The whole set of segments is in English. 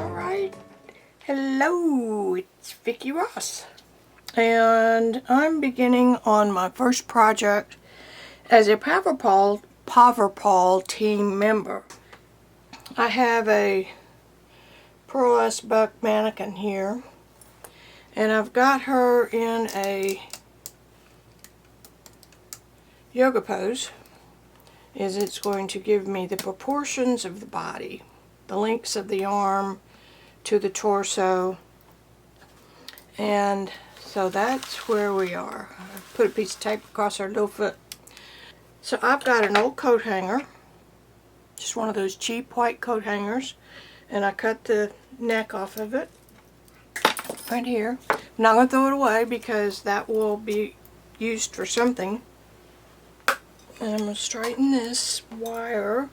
Alright, hello, it's Vicki Ross, and I'm beginning on my first project as a PaverPol team member. I have a pearlescent buck mannequin here, and I've got her in a yoga pose, as it's going to give me the proportions of the body, the lengths of the arm to the torso, and so that's where we are. I put a piece of tape across her little foot. So I've got an old coat hanger, just one of those cheap white coat hangers, and I cut the neck off of it right here. I'm not going to throw it away because that will be used for something. And I'm going to straighten this wire.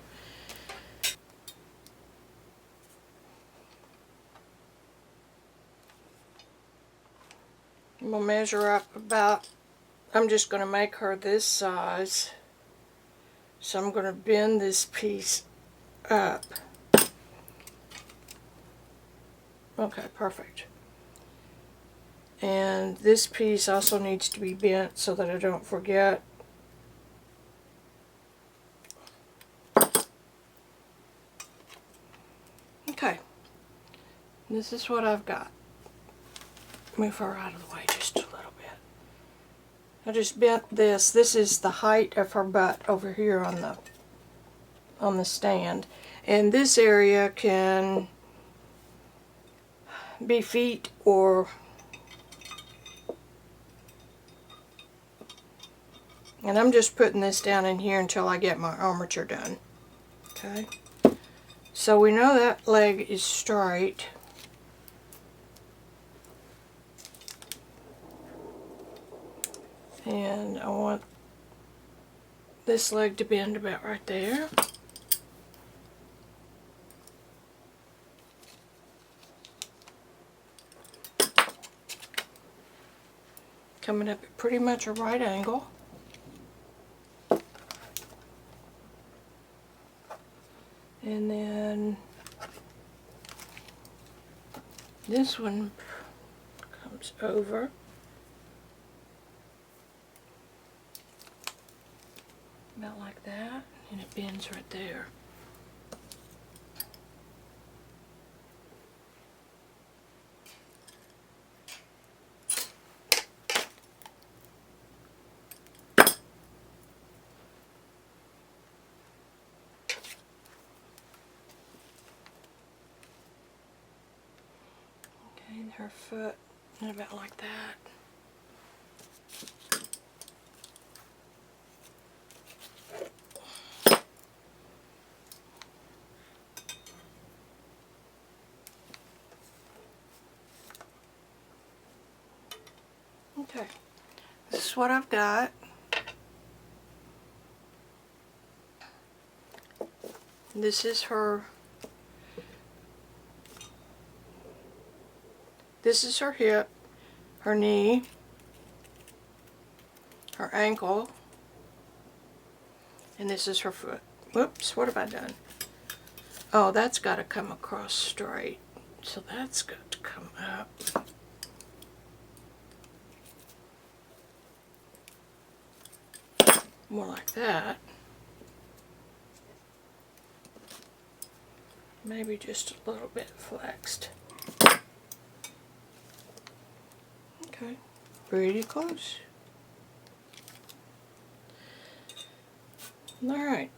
I'm going to measure up about, I'm just going to make her this size. So I'm going to bend this piece up. Okay, perfect. And this piece also needs to be bent so that I don't forget. Okay, this is what I've got. Move her out of the way just a little bit. I just bent this. This is the height of her butt over here on the stand. And this area can be feet or, and I'm just putting this down in here until I get my armature done. Okay, so we know that leg is straight. And I want this leg to bend about right there. Coming up at pretty much a right angle. And then this one comes over. About like that, and it bends right there. Okay, and her foot, and about like that. Okay, this is what I've got. This is her, this is her hip, her knee, her ankle, and this is her foot. Whoops, what have I done? Oh, that's got to come across straight. So that's got to come up. More like that. Maybe just a little bit flexed. Okay, pretty close. Alright.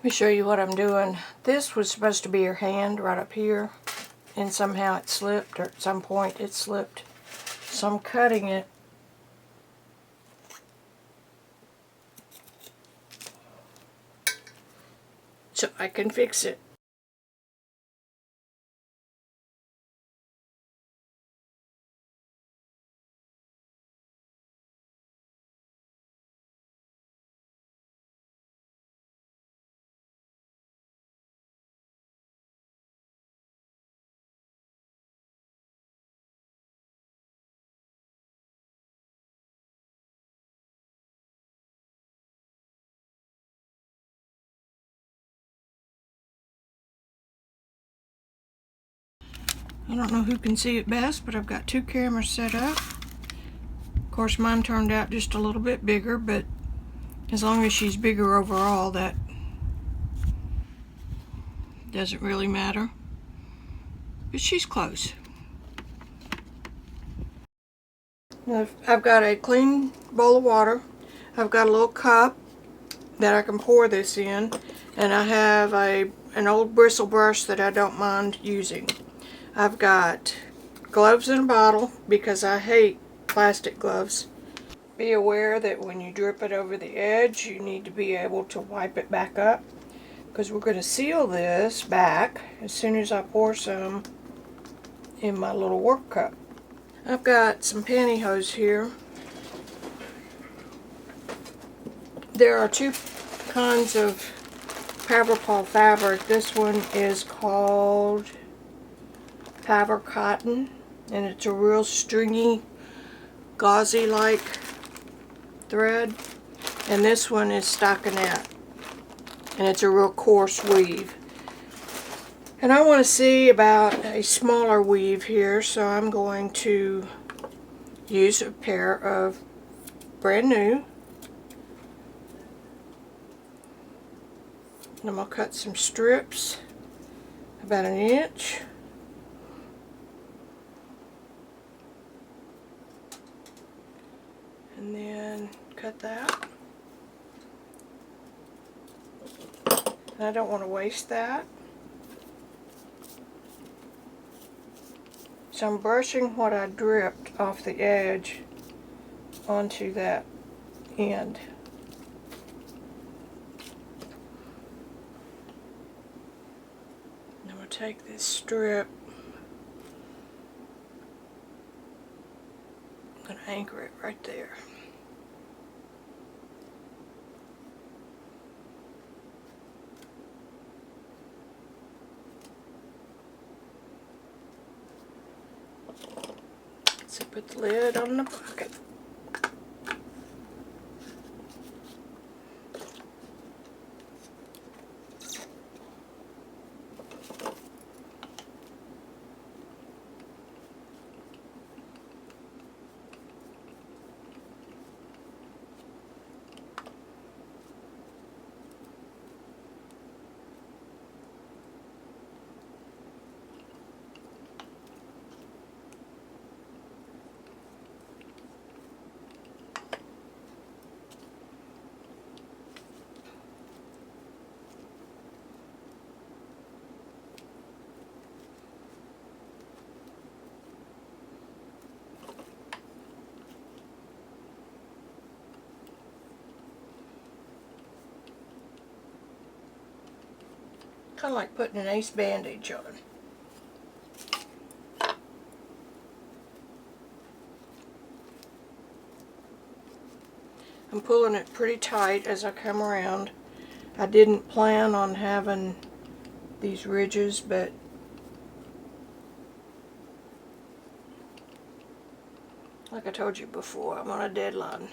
Let me show you what I'm doing. This was supposed to be her hand right up here, and somehow it slipped, or at some point it slipped. So I'm cutting it so I can fix it. I don't know who can see it best, but I've got two cameras set up. Of course, mine turned out just a little bit bigger, but as long as she's bigger overall, that doesn't really matter. But she's close. Now, I've got a clean bowl of water. I've got a little cup that I can pour this in, and I have an old bristle brush that I don't mind using. I've got gloves in a bottle because I hate plastic gloves. Be aware that when you drip it over the edge, you need to be able to wipe it back up, because we're going to seal this back as soon as I pour some in my little work cup. I've got some pantyhose here. There are two kinds of PaverPol fabric. This one is called Paver Cotton, and it's a real stringy, gauzy like thread. And this one is stockinette, and it's a real coarse weave. And I want to see about a smaller weave here, so I'm going to use a pair of brand new. And I'm going to cut some strips about 1 inch. And then cut that. And I don't want to waste that. So I'm brushing what I dripped off the edge onto that end. And I'm going to take this strip, I'm going to anchor it right there. So put the lid on the pocket. Kind of like putting an ace bandage on. I'm pulling it pretty tight as I come around. I didn't plan on having these ridges, but like I told you before, I'm on a deadline.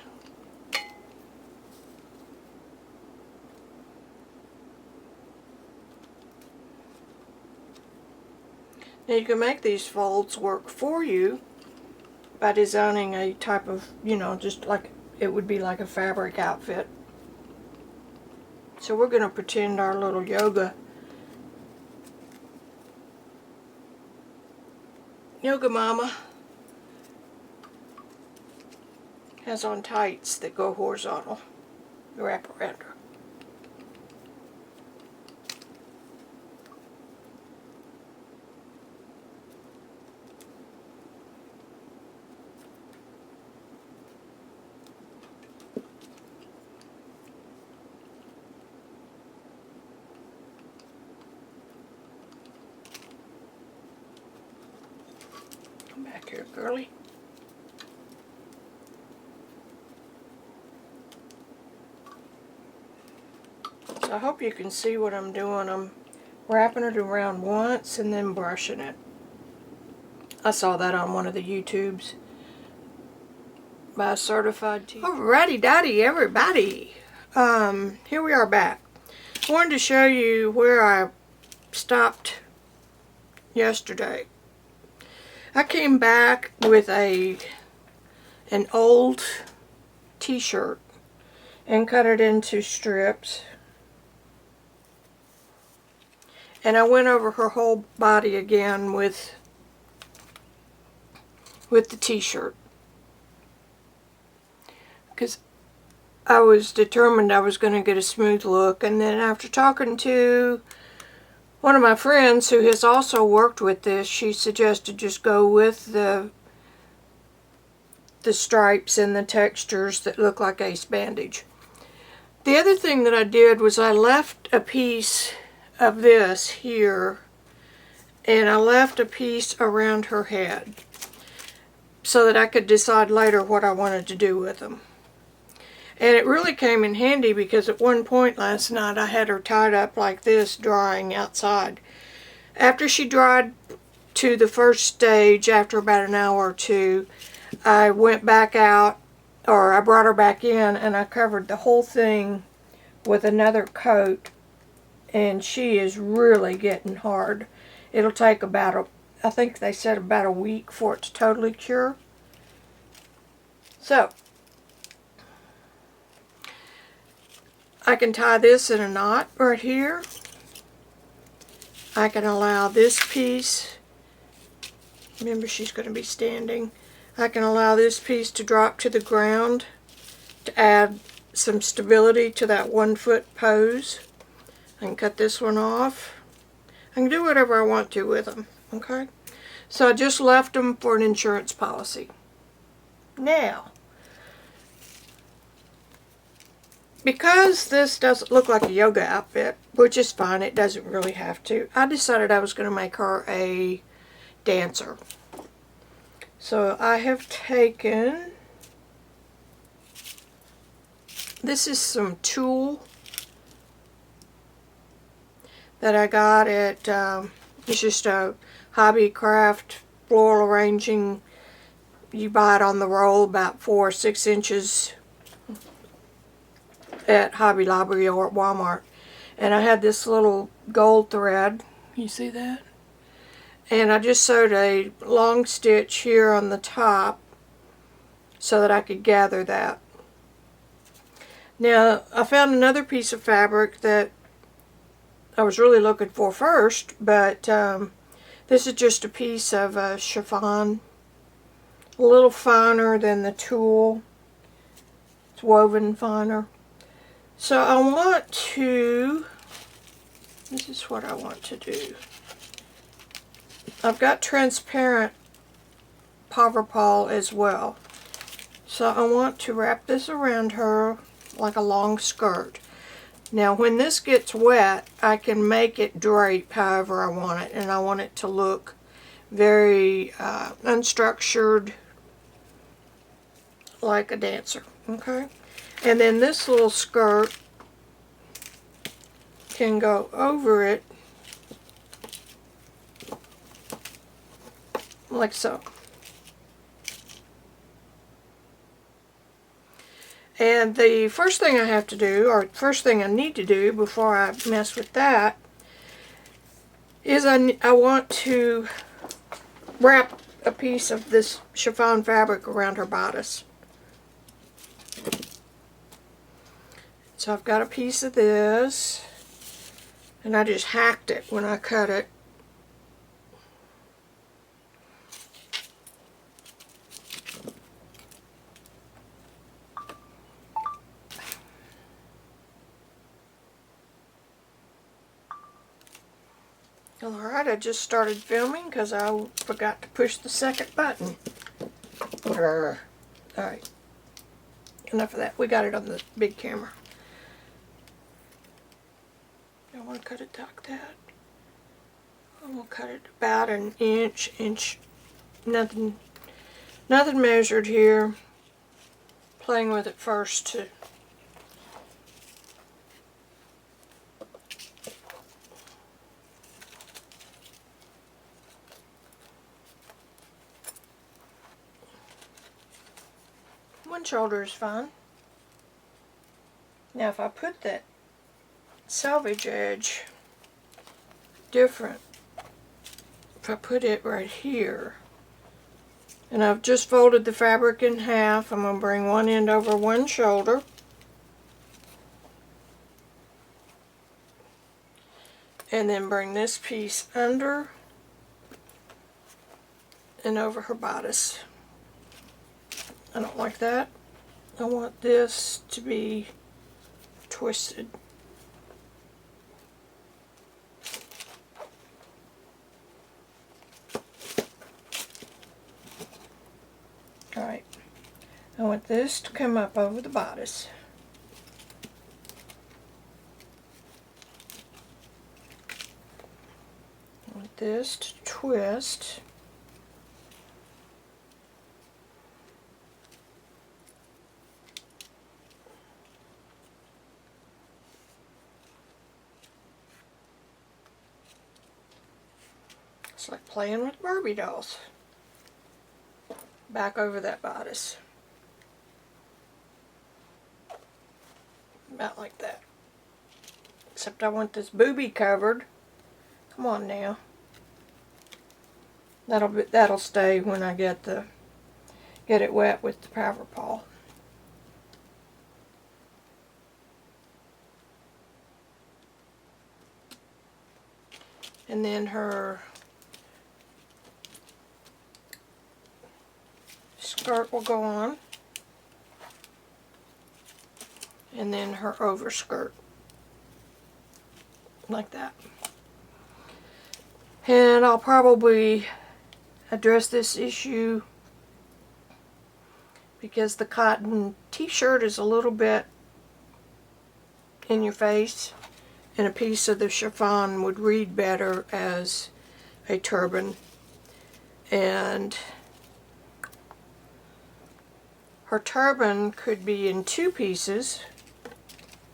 Now you can make these folds work for you by designing a type of, just like it would be like a fabric outfit. So we're going to pretend our little yoga mama has on tights that go horizontal, wrap around her. back here, girly. So I hope you can see what I'm doing. I'm wrapping it around once and then brushing it. I saw that on one of the YouTubes by a certified teacher. Alrighty daddy everybody. Here we are back. I wanted to show you where I stopped yesterday. I came back with an old t-shirt and cut it into strips. And I went over her whole body again with the t-shirt. Because I was determined I was going to get a smooth look. And then after talking to one of my friends who has also worked with this, she suggested just go with the stripes and the textures that look like ace bandage. The other thing that I did was I left a piece of this here, and I left a piece around her head so that I could decide later what I wanted to do with them. And it really came in handy because at one point last night I had her tied up like this, drying outside. After she dried to the first stage, after about an hour or two, I went back out, or I brought her back in, and I covered the whole thing with another coat, and she is really getting hard. It'll take about I think they said about a week for it to totally cure. So I can tie this in a knot right here. I can allow this piece, remember she's going to be standing, I can allow this piece to drop to the ground to add some stability to that 1 foot pose. I can cut this one off. I can do whatever I want to with them, okay? So I just left them for an insurance policy. Now, because this doesn't look like a yoga outfit, which is fine, it doesn't really have to, I decided I was going to make her a dancer. So I have taken, this is some tulle that I got at, it's just a hobby craft floral arranging. You buy it on the roll about 4 or 6 inches at Hobby Lobby or at Walmart. And I had this little gold thread, you see that? And I just sewed a long stitch here on the top so that I could gather that. Now I found another piece of fabric that I was really looking for first, but this is just a piece of chiffon, a little finer than the tulle. It's woven finer. So I want to, this is what I want to do. I've got transparent PaverPol as well. So I want to wrap this around her like a long skirt. Now when this gets wet, I can make it drape however I want it, and I want it to look very unstructured, like a dancer, okay? And then this little skirt can go over it like so. And the first thing I have to do, or first thing I need to do before I mess with that, is I want to wrap a piece of this chiffon fabric around her bodice. So I've got a piece of this, and I just hacked it when I cut it. Alright, I just started filming because I forgot to push the second button. Alright, enough of that. We got it on the big camera. I want to cut it like that. I'm going to cut it about an inch nothing measured here. Playing with it first too. One shoulder is fine. Now if I put that selvage edge different, if I put it right here, and I've just folded the fabric in half, I'm going to bring one end over one shoulder, and then bring this piece under and over her bodice. I don't like that. I want this to be twisted. Alright, I want this to come up over the bodice. I want this to twist. It's like playing with Barbie dolls. Back over that bodice. About like that. Except I want this boobie covered. Come on now. That'll stay when I get it wet with the PaverPol. And then her skirt will go on, and then her overskirt, like that. And I'll probably address this issue because the cotton t-shirt is a little bit in your face, and a piece of the chiffon would read better as a turban. And her turban could be in two pieces,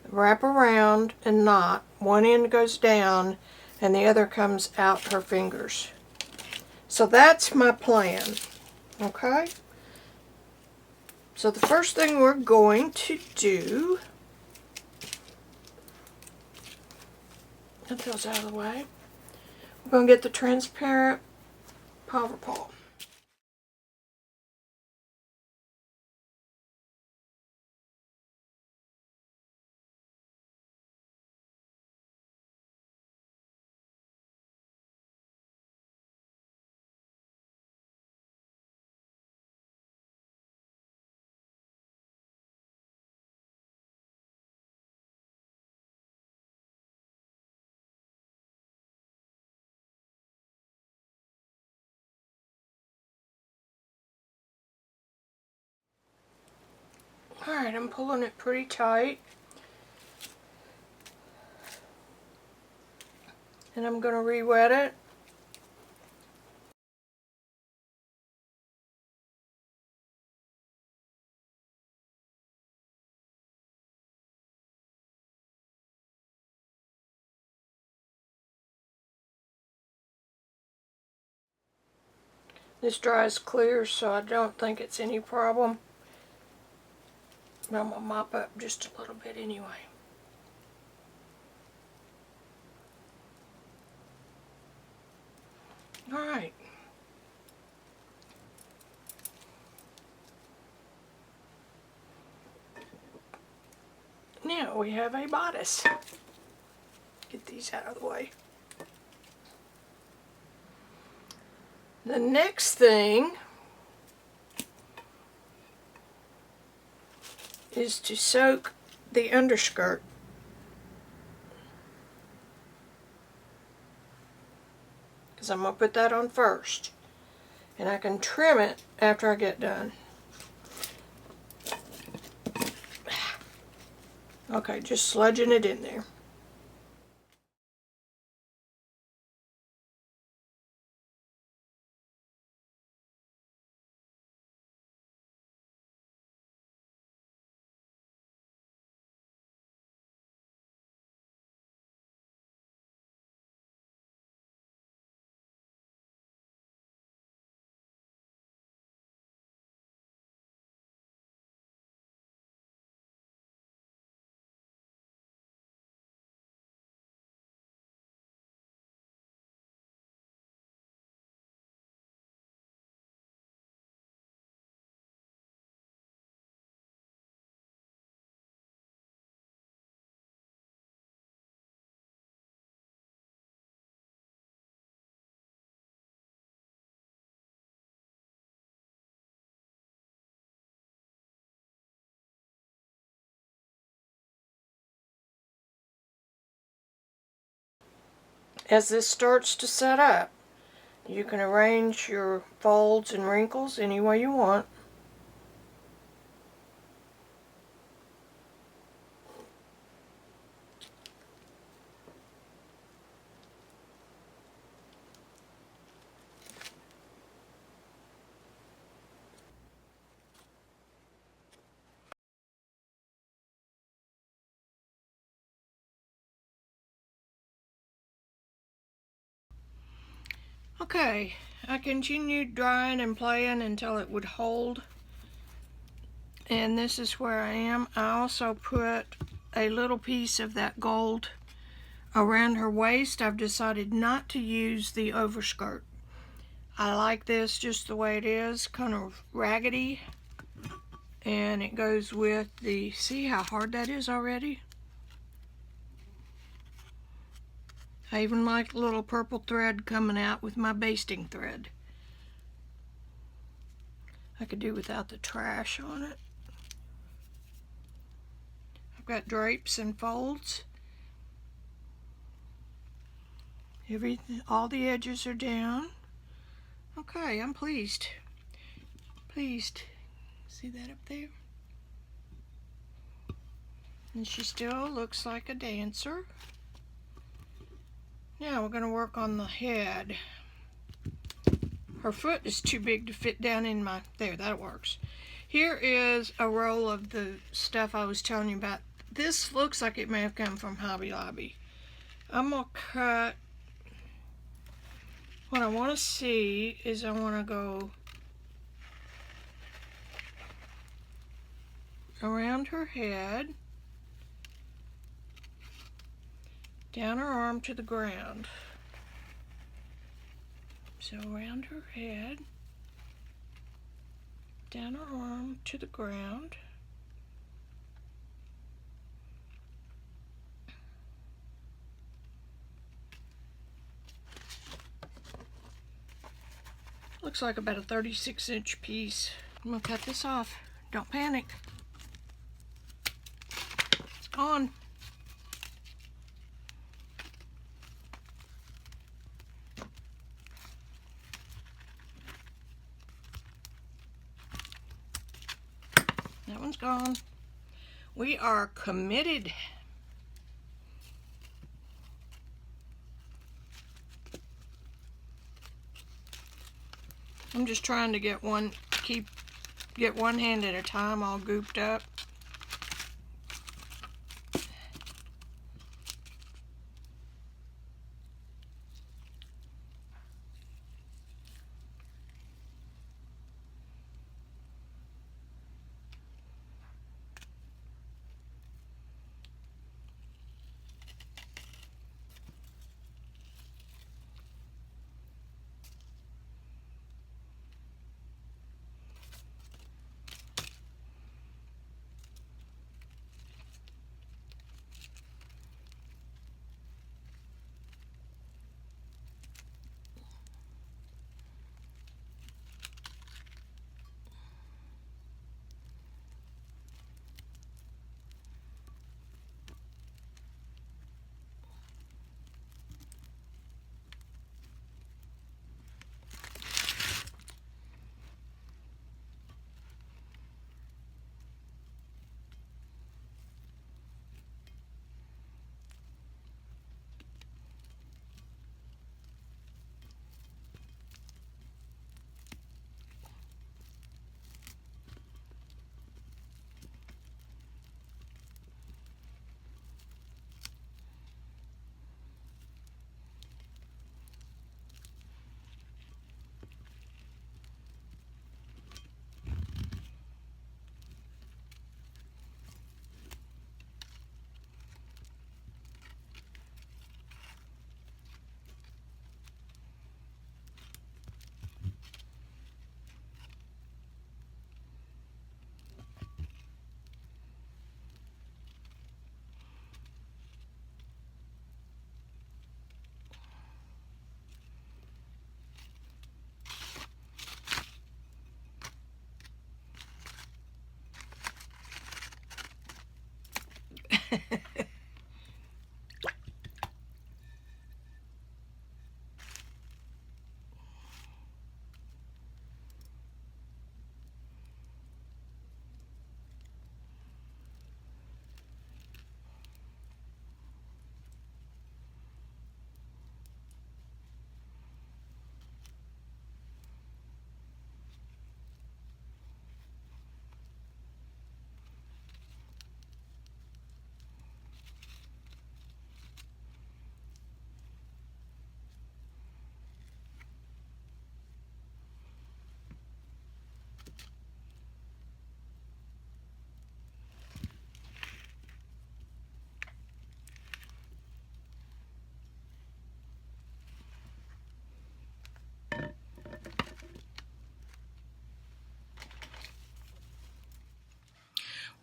wrap around and knot. One end goes down and the other comes out her fingers. So that's my plan, okay? So the first thing we're going to do, get those out of the way, we're going to get the transparent PaverPol. Alright, I'm pulling it pretty tight. And I'm going to re-wet it. This dries clear, so I don't think it's any problem. But I'm going to mop up just a little bit anyway. Alright. Now we have a bodice. Get these out of the way. The next thing is to soak the underskirt. Because I'm going to put that on first. And I can trim it after I get done. Okay, just sludging it in there. as this starts to set up, you can arrange your folds and wrinkles any way you want. Okay, I continued drying and playing until it would hold, and this is where I am. I also put a little piece of that gold around her waist. I've decided not to use the overskirt. I like this just the way it is, kind of raggedy, and it goes with the, see how hard that is already? I even like a little purple thread coming out with my basting thread. I could do without the trash on it. I've got drapes and folds. Everything, all the edges are down. Okay, I'm pleased. Pleased. See that up there? And she still looks like a dancer. Now we're going to work on the head. Her foot is too big to fit down in my, there, that works. Here is a roll of the stuff I was telling you about. This looks like it may have come from Hobby Lobby. I'm going to cut, what I want to see is I want to go around her head, down her arm to the ground. So around her head, down her arm to the ground. Looks like about a 36-inch piece. I'm gonna cut this off. Don't panic. It's gone. That one's gone. We are committed. I'm just trying to get one hand at a time all gooped up.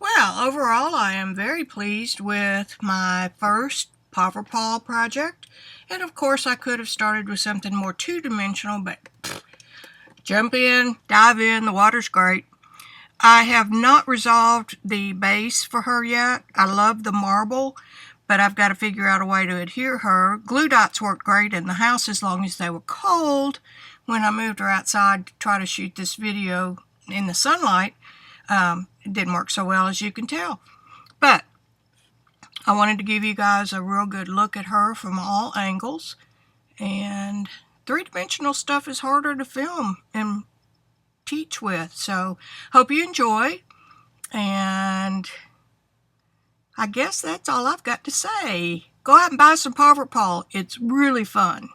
Well, overall, I am very pleased with my first PaverPol project. And of course, I could have started with something more two-dimensional, but jump in, dive in, the water's great. I have not resolved the base for her yet. I love the marble, but I've got to figure out a way to adhere her. Glue dots worked great in the house as long as they were cold. When I moved her outside to try to shoot this video in the sunlight, it didn't work so well, as you can tell. But I wanted to give you guys a real good look at her from all angles. And three-dimensional stuff is harder to film and teach with. So hope you enjoy. And I guess that's all I've got to say. Go out and buy some PaverPol. It's really fun.